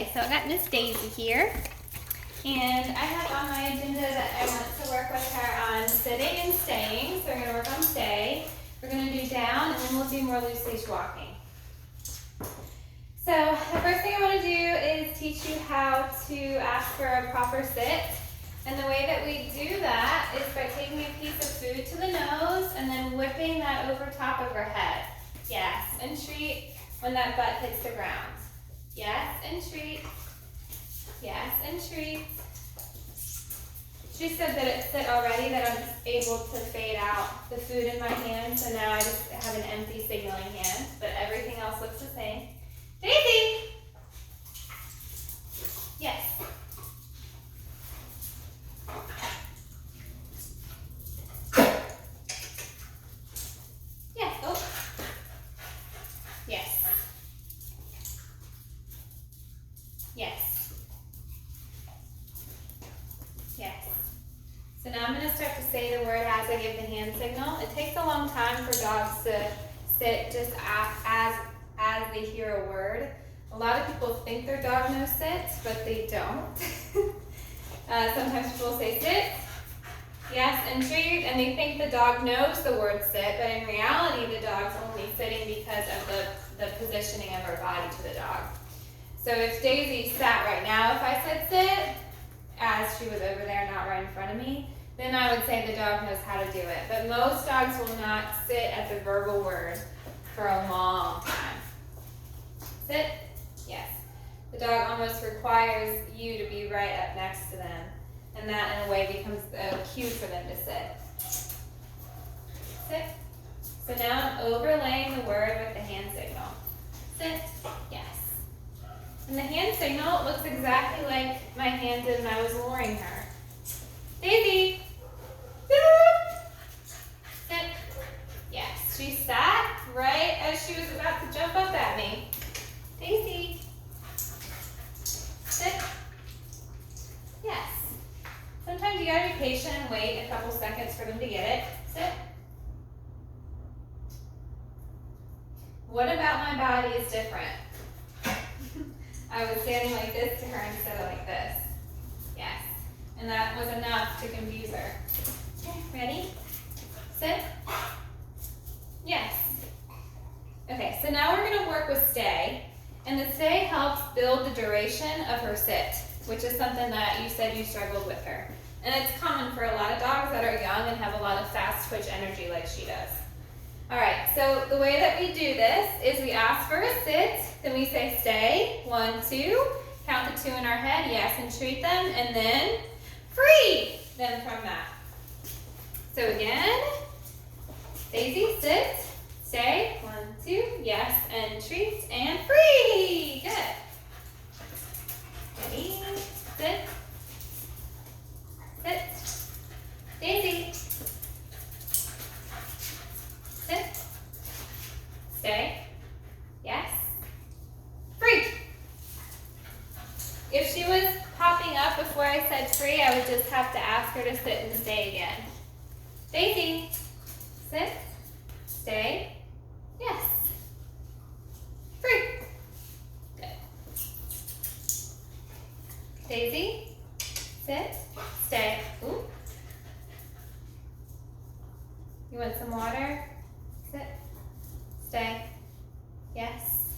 Okay, so I got Miss Daisy here, and I have on my agenda that I want to work with her on sitting and staying. So we're going to work on stay. We're going to do down, and then we'll do more loose leash walking. So the first thing I want to do is teach you how to ask for a proper sit. And the way that we do that is by taking a piece of food to the nose and then whipping that over top of her head. Yes, and treat when that butt hits the ground. Yes, and treat. Yes, and treat. She said that it sit already, that I'm able to fade out the food in my hand, so now I just have an empty signaling hand, but everything else looks the same. Daisy! Yes. Yes, oh. Yes. Yes. Yes. So now I'm going to start to say the word as I give the hand signal. It takes a long time for dogs to sit just as they hear a word. A lot of people think their dog knows sit, but they don't. Sometimes people say sit, yes, and treat, and they think the dog knows the word sit, but in reality the dog's only sitting because of the positioning of her body to the dog. So if Daisy sat right now, if I said sit, as she was over there, not right in front of me, then I would say the dog knows how to do it. But most dogs will not sit at the verbal word for a long time. Sit, yes. The dog almost requires you to be right up next to them, and that in a way becomes a cue for them to sit. Sit. So now I'm overlaying the word with the hand signal. Sit, yes. And the hand signal looks exactly like my hand did when I was luring her. Daisy! Sit. Yes. She sat right as she was about to jump up at me. Daisy! Sit. Yes. Sometimes you gotta be patient and wait a couple seconds for them to get it. Sit. What about my body is different? I was standing like this to her instead of like this. Yes. And that was enough to confuse her. Okay, ready? Sit. Yes. Okay, so now we're going to work with stay. And the stay helps build the duration of her sit, which is something that you said you struggled with her. And it's common for a lot of dogs that are young and have a lot of fast twitch energy like she does. All right, so the way that we do this is we ask for a sit, then we say stay, 1, 2, count the 2 in our head, yes, and treat them, and then free them from that. So again, Daisy, sit, stay, 1, 2, yes, and treat, and free. Good. Ready, sit, sit, Daisy. Sit, stay, yes, free. If she was popping up before I said free, I would just have to ask her to sit and stay again. Daisy, sit, stay, yes, free. Good. Daisy, sit, stay. Ooh. You want some water? Sit, stay, yes.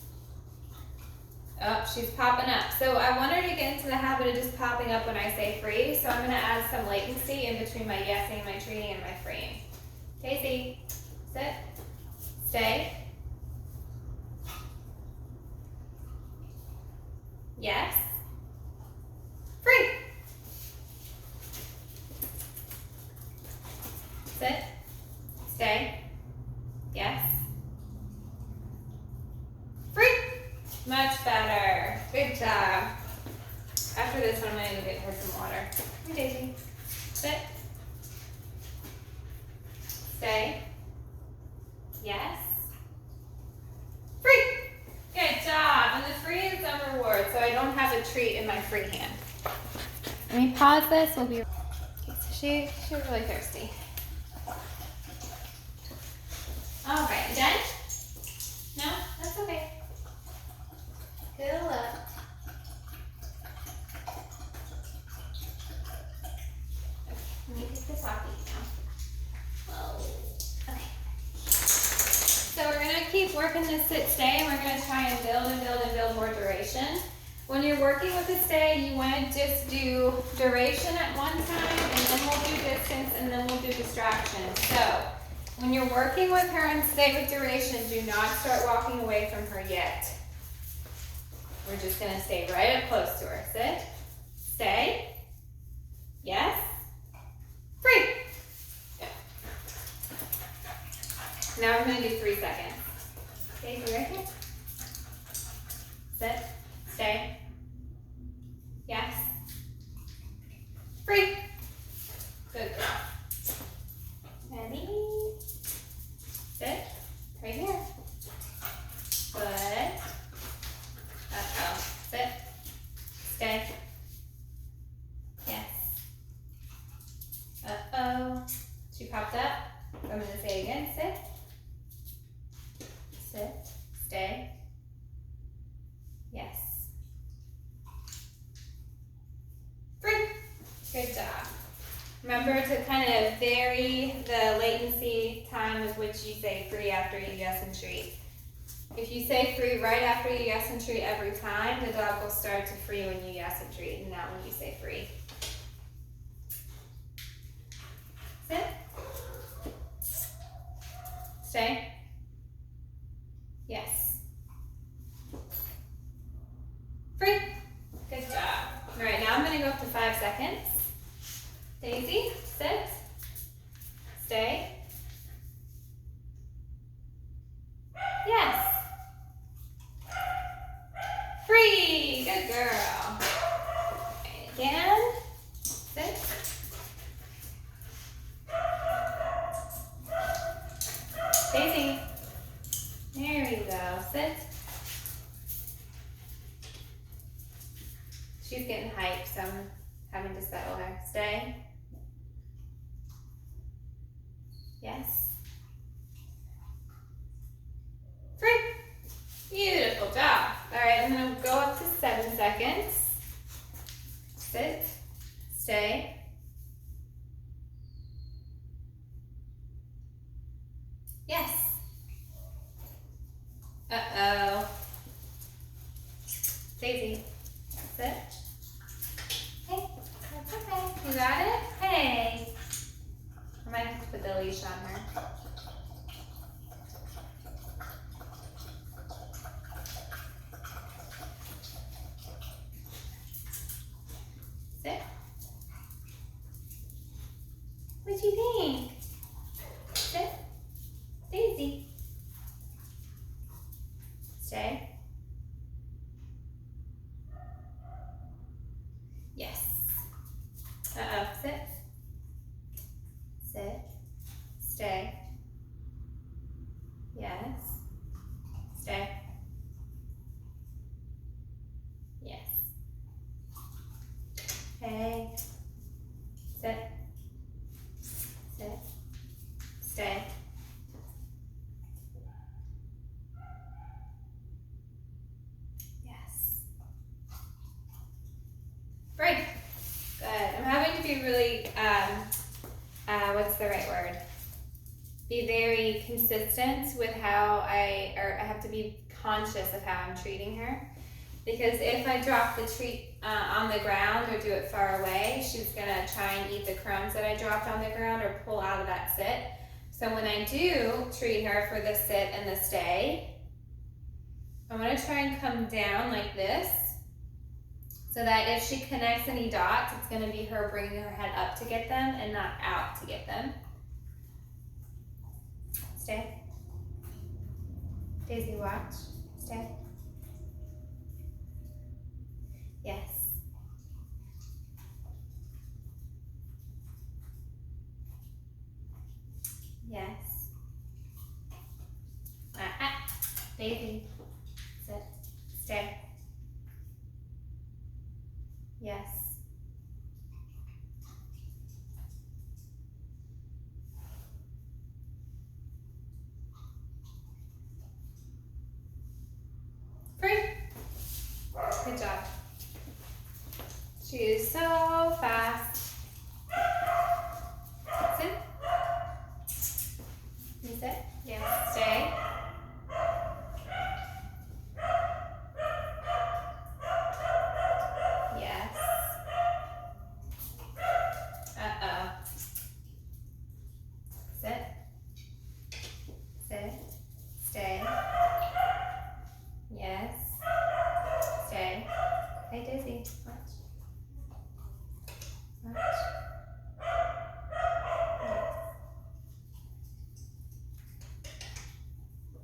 Oh, she's popping up. So I want her to get into the habit of just popping up when I say free. So I'm going to add some latency in between my yesing, my treating, and my freeing. Daisy, sit, stay, yes, free. Sit, stay, yes, free. Much better. Good job. After this one, I'm going to go get her some water. Hey, Daisy. Sit. Stay. Yes. Free. Good job. And the free is some reward, so I don't have a treat in my free hand. Let me pause this. We'll be. Okay, so she's really thirsty. All right, you done? No? That's okay. Fill up. keep working this sit stay, and we're going to try and build and build and build more duration. When you're working with the stay, you want to just do duration at one time, and then we'll do distance, and then we'll do distraction. So when you're working with her and stay with duration, do not start walking away from her yet. We're just going to stay right up close to her. Sit, stay, yes, free. Good. Now we're going to do 3 seconds. Okay, right here. Sit, stay, yes, free. Good girl. Ready? Sit, right here. Good. Uh-oh. Sit, stay, yes. Uh-oh. She popped up. So I'm going to say it again. Sit, sit, stay, yes. Free. Good job. Remember to kind of vary the latency time with which you say free after you yes and treat. If you say free right after you yes and treat every time, the dog will start to free when you yes and treat, and not when you say free. Sit. Stay. Yes. Free. Good job. All right, now I'm going to go up to 5 seconds. Daisy, sit, stay, yes, free, good girl. Okay, again, sit, Daisy, there you go, sit. She's getting hyped, so I'm having to settle her. Stay. Yes. Free. Beautiful job. All right, I'm going to go up to 7 seconds. Sit. Stay. Yes. Uh-oh. Daisy. Sit. Hey, that's okay. You got it? Hey. I might have to put the leash on her. Sit. What do you think? Sit. Daisy. Stay. Yes. Uh-oh. Sit. Sit. Stay. Yes. Stay. Yes. Hey. Sit. Sit. Stay. Yes. Great. Good. I'm having to be really, what's the right word? Be very consistent with how I have to be conscious of how I'm treating her. Because if I drop the treat on the ground or do it far away, she's gonna try and eat the crumbs that I dropped on the ground or pull out of that sit. So when I do treat her for the sit and the stay, I'm gonna try and come down like this, so that if she connects any dots, it's gonna be her bringing her head up to get them and not out to get them. Stay. Daisy, watch. Stay. Yes. Yes. Daisy. Sit. Stay. Yes. Free. Good job. She is so fast. Sit. You sit. Yes. Stay. Hey, Daisy. Watch. Watch.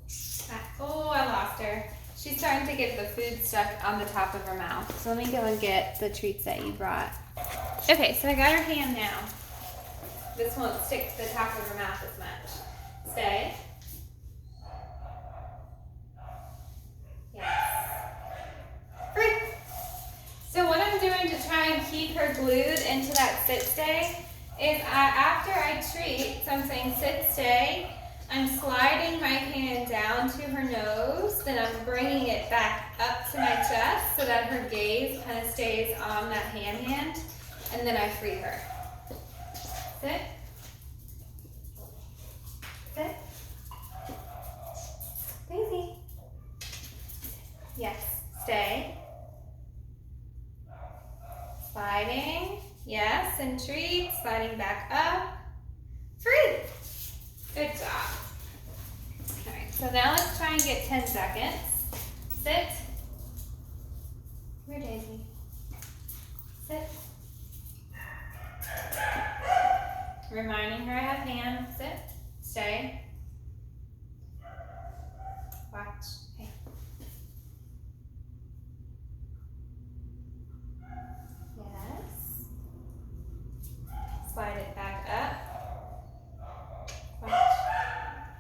Yes. Oh, I lost her. She's starting to get the food stuck on the top of her mouth. So let me go and get the treats that you brought. Okay, so I got her hand now. This won't stick to the top of her mouth as much. Stay. Yes. Free. So what I'm doing to try and keep her glued into that sit stay is after I treat, so I'm saying sit stay, I'm sliding my hand down to her nose, then I'm bringing it back up to my chest so that her gaze kind of stays on that hand, and then I free her. Sit. Sit. Daisy. Yes. Stay. Sliding. Yes, and treat. Sliding back up. Free. Good job. All right, so now let's try and get 10 seconds. Sit. Where, Daisy? Sit. Reminding her I have hands. Sit. Stay. Watch. Okay. Yes. Slide it back up. Watch.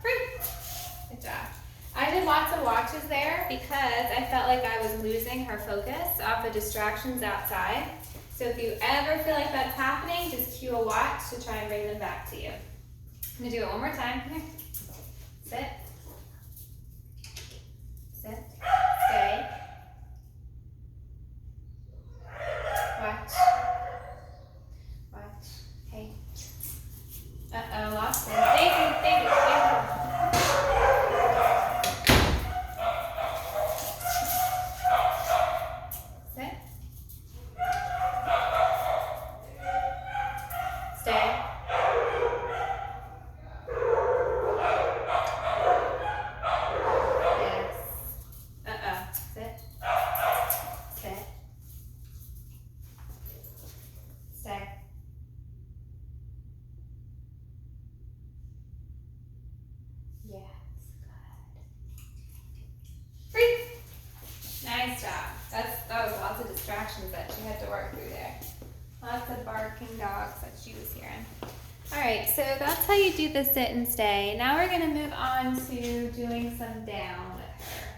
Free. Good job. I did lots of watches there because I felt like I was losing her focus off the distractions outside. So if you ever feel like that's happening, just cue a watch to try and bring them back to you. I'm gonna do it one more time. Here. Sit. Sit. Stay. Watch. Watch. Hey. Uh-oh, lost it. Daisy, Daisy, Daisy. Sit. Stay. Yes. Uh-oh. Sit. Sit. Stay. Yes. Good. Free. Nice job. That was lots of distractions that she had to work through there. Lots of barking dogs that she was hearing. All right, so that's how you do the sit and stay. Now we're going to move on to doing some down with her.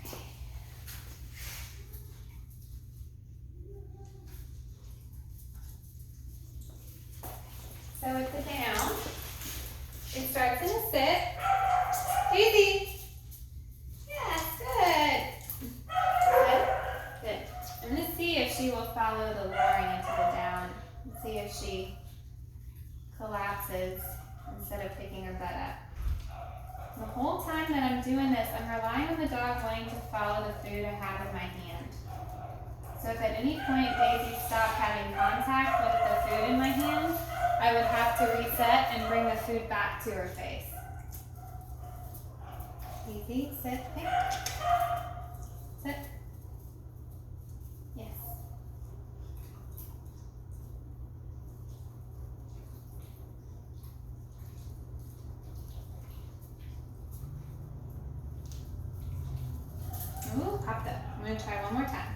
Okay. So with the down, it starts in a sit. Daisy. Yes, good. Good. Good. I'm going to see if she will follow the lowering into the down. Let's see if she collapses instead of picking her butt up. The whole time that I'm doing this, I'm relying on the dog wanting to follow the food I have in my hand. So if at any point Daisy stopped having contact with the food in my hand, I would have to reset and bring the food back to her face. Daisy, sit, hey. Sit. Yes. Ooh, popped up. I'm going to try one more time.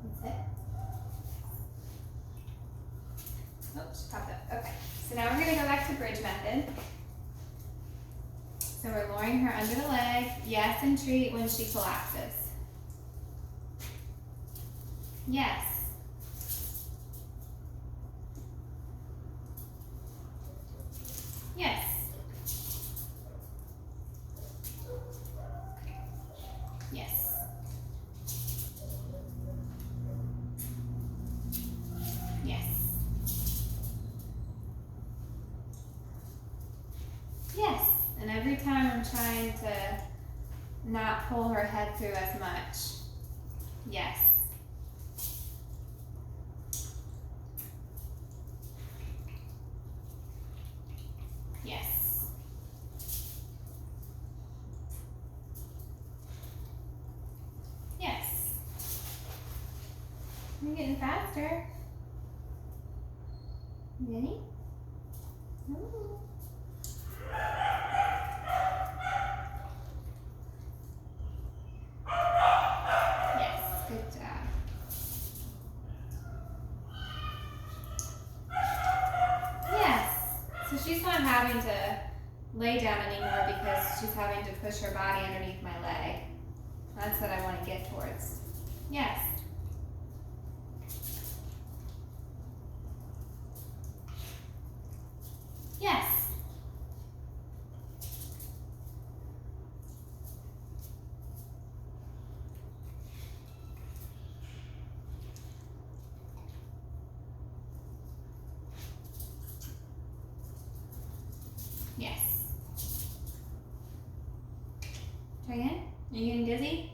That's it. Oops, popped up. Okay. So now we're going to go back to bridge method. So we're lowering her under the leg. Yes, and treat when she collapses. Yes. Yes. Yes. Yes. Yes. And every time I'm trying to not pull her head through as much. Yes. Yes. You're getting faster. Ready? Ooh. Yes, good job. Yes. So she's not having to lay down anymore because she's having to push her body underneath my leg. That's what I want to get towards. Yes. Yes. Yes. Try again. Are you getting dizzy?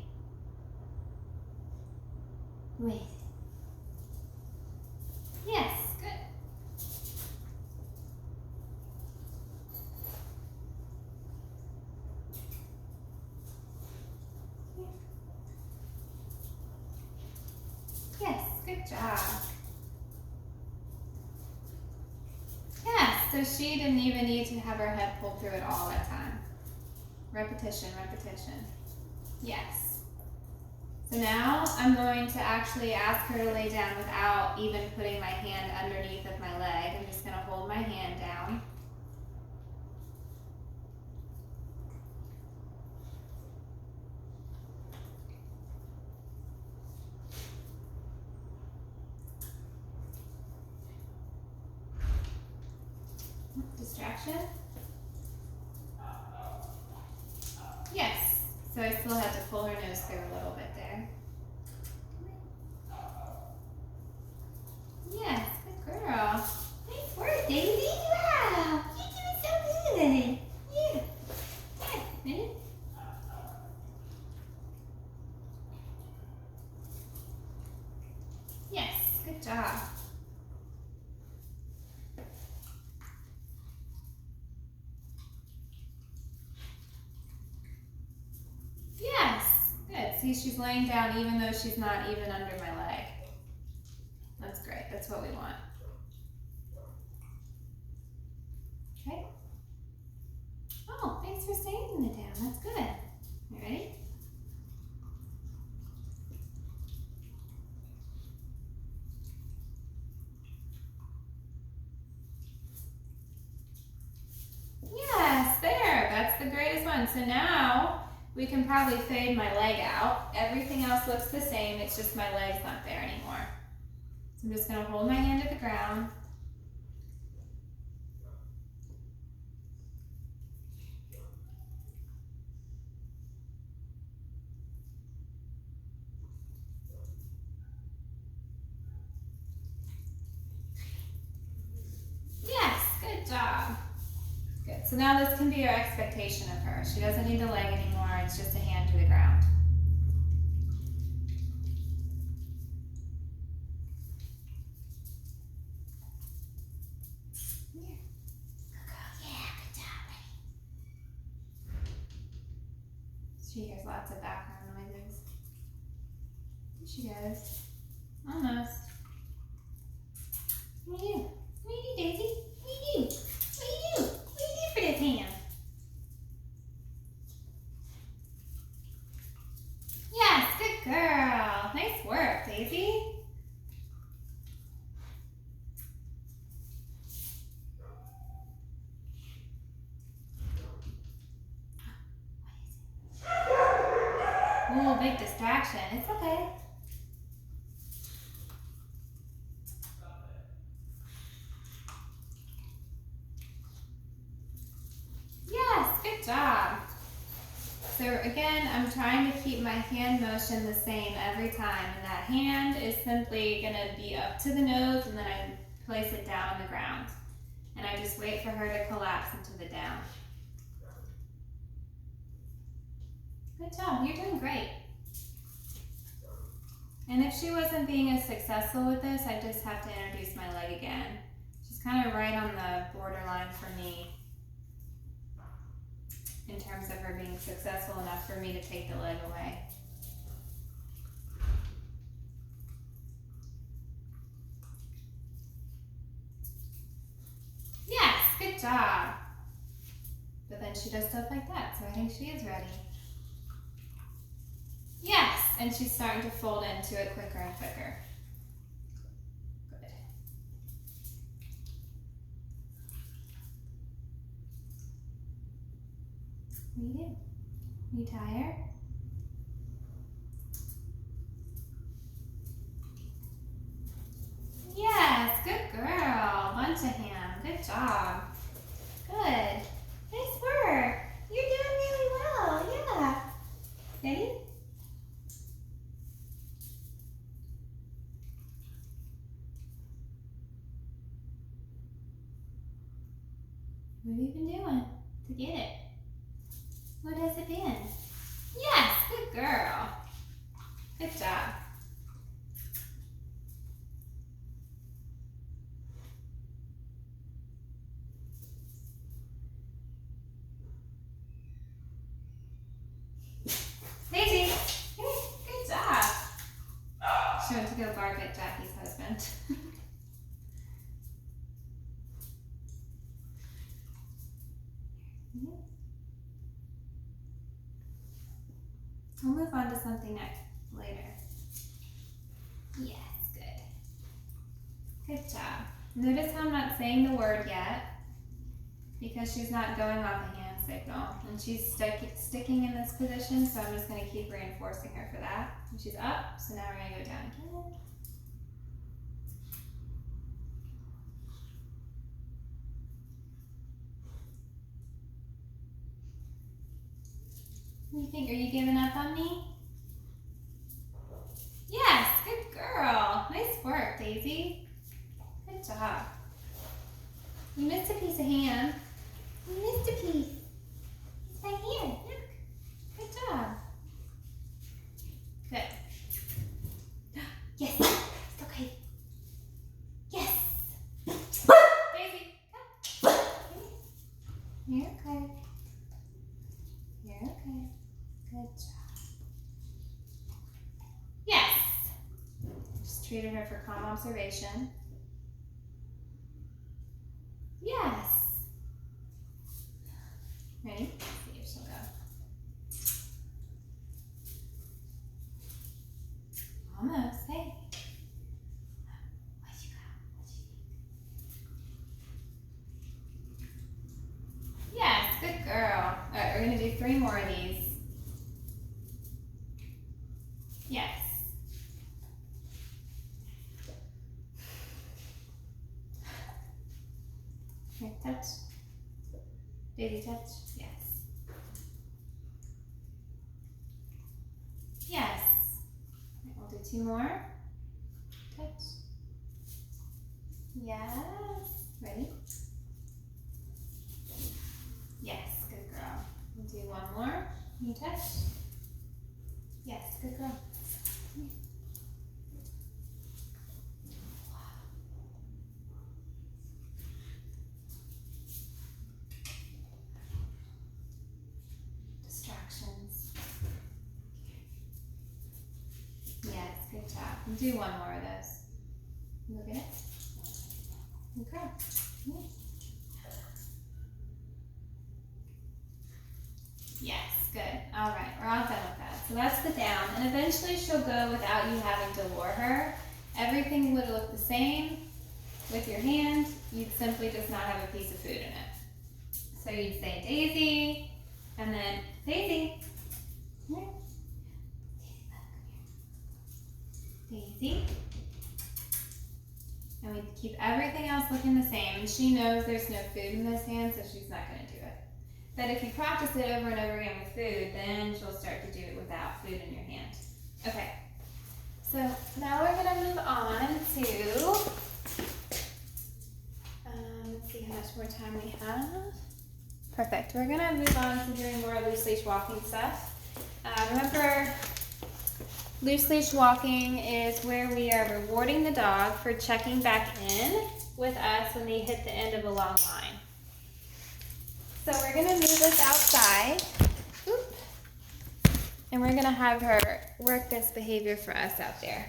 Wait. Yes, good. Yes, good job. Yes, so she didn't even need to have her head pulled through it all that time. Repetition, repetition. Yes. So now I'm going to actually ask her to lay down without even putting my hand underneath of my leg. I'm just going to hold my hand down. Distraction? Yes. So I still have to pull her nose through a little bit there. Yes, good girl. Nice work, Daisy. Wow, you're doing so good. Yeah. Yes, ready? Yes, good job. Yes, good. See, she's laying down even though she's not even under my leg. That's great. That's what we want. Okay. Oh, thanks for staying it down. That's good. You ready? Yes, there. That's the greatest one. So now we can probably fade my leg out. Everything else looks the same. It's just my leg's not there anymore. So I'm just going to hold my hand to the ground. Yes, good job. Good. So now this can be our expectation of her. She doesn't need the leg anymore. It's just a hand to the ground. Here. Good girl. Yeah, good job, buddy. She hears lots of background noises. Here she goes. Almost. What do you do? What do you do, Daisy? What do you do? What do you do? What do you do for this hand? Yes, good girl. Nice work, Daisy. Ooh, big distraction. It's okay. Yes, good job. So again, I'm trying to keep my hand motion the same every time, and that hand is simply gonna be up to the nose, and then I place it down on the ground. And I just wait for her to collapse into the down. Good job, you're doing great. And if she wasn't being as successful with this, I just have to introduce my leg again. She's kind of right on the borderline for me in terms of her being successful enough for me to take the leg away. job. But then she does stuff like that, so I think she is ready. Yes, and she's starting to fold into it quicker and quicker. Good. What do? You tired? Yes, good girl. Bunch of ham. Good job. Good. Nice work. You're doing really well. Yeah. Ready? What have you been doing to get it? What has it been? Yes, good girl. Good job. Daisy, come here. Good job. She went to go bark at Jackie's husband. We'll move on to something next later. Yes, good. Good job. Notice how I'm not saying the word yet because she's not going off a hand signal and she's sticking in this position, so I'm just going to keep reinforcing her for that. And she's up, so now we're going to go down again. What do you think? Are you giving up on me? Yes, good girl. Nice work, Daisy. Good job. You missed a piece of ham. You missed a piece. It's right here. Look. Good job. Good. Yes. It's okay. Yes. Daisy, come. You're okay. You're okay. Good job. Yes. Just treated her for calm observation. Yes. Ready? See if she'll go. Almost. Hey. What you got? What you think? Yes. Good girl. All right, we're going to do 3 more of these. Yes. Here, touch. Daisy, touch. Yes. Yes. Right, we'll do 2 more. Touch. Yes. Ready? Yes, good girl. We'll do 1 more. You touch. Yes, good girl. Distractions. Yes, good job. We'll do 1 more of those. Look at it. Okay. Yeah. Yes, good. All right, we're all done with that. So that's the down, and eventually she'll go without you having to lure her. Everything would look the same with your hand. You'd simply just not have a piece of food in it. So you'd say Daisy, and then Daisy. Come here. Daisy. And we keep everything else looking the same. And she knows there's no food in this hand, so she's not going to do it. But if you practice it over and over again with food, then she'll start to do it without food in your hand. Okay. So now we're going to move on to, let's see how much more time we have. Perfect. We're going to move on to doing more loose leash walking stuff. Remember, loose leash walking is where we are rewarding the dog for checking back in with us when they hit the end of a long line. So we're going to move this outside. Oop. And we're going to have her work this behavior for us out there.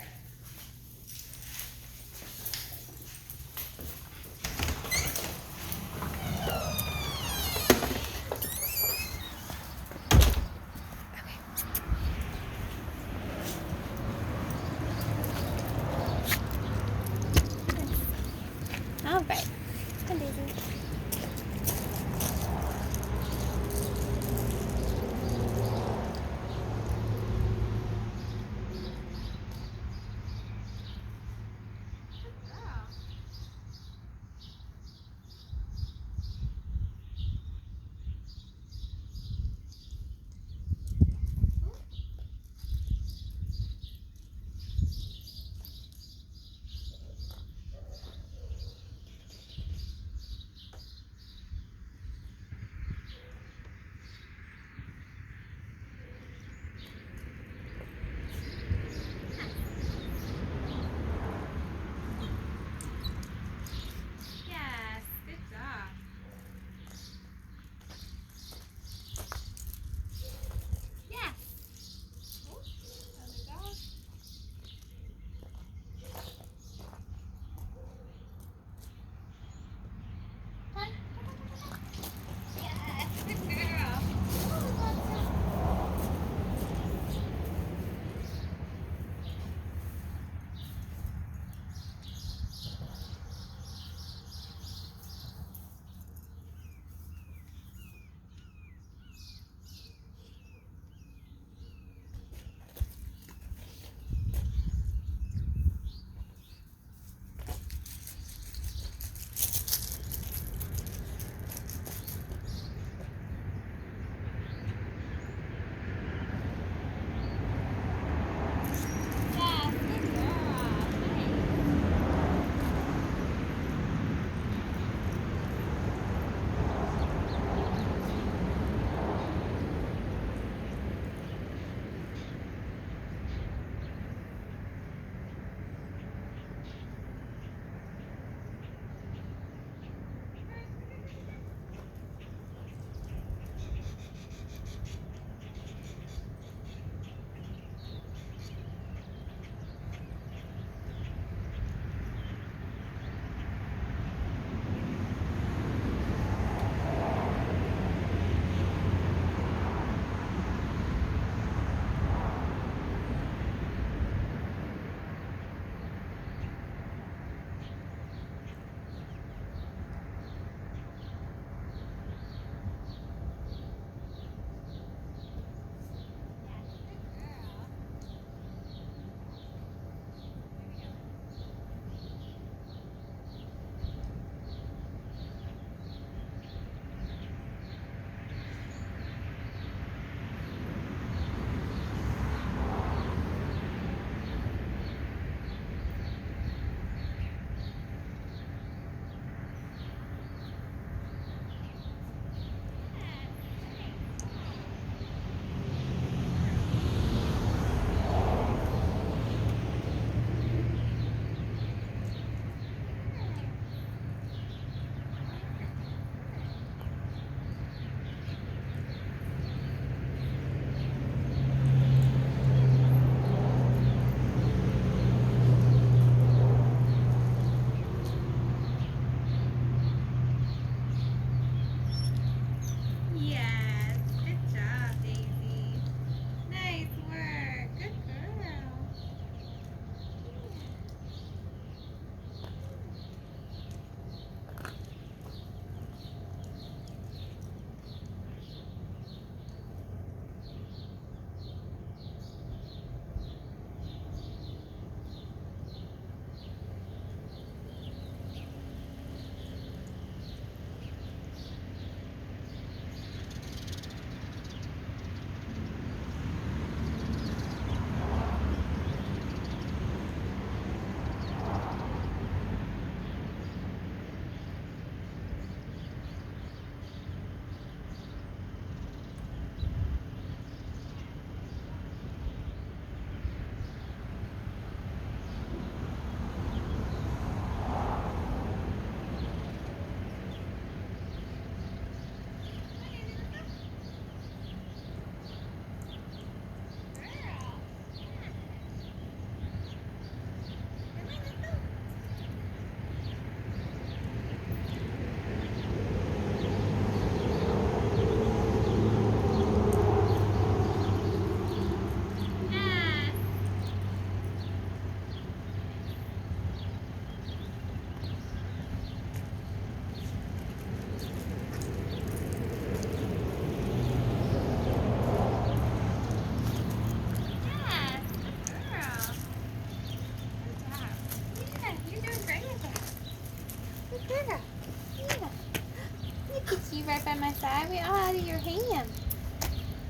side. Your hand.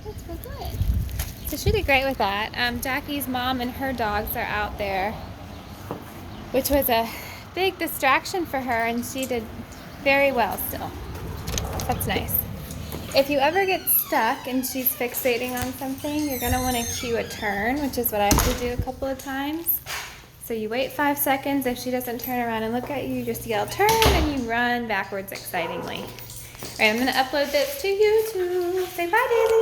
That's so good. So she did great with that. Jackie's mom and her dogs are out there, which was a big distraction for her, and she did very well still. That's nice. If you ever get stuck and she's fixating on something, you're gonna wanna cue a turn, which is what I have to do a couple of times. So you wait 5 seconds. If she doesn't turn around and look at you, you just yell turn and you run backwards excitingly. All right, I'm gonna upload this to YouTube. Say bye, Daisy.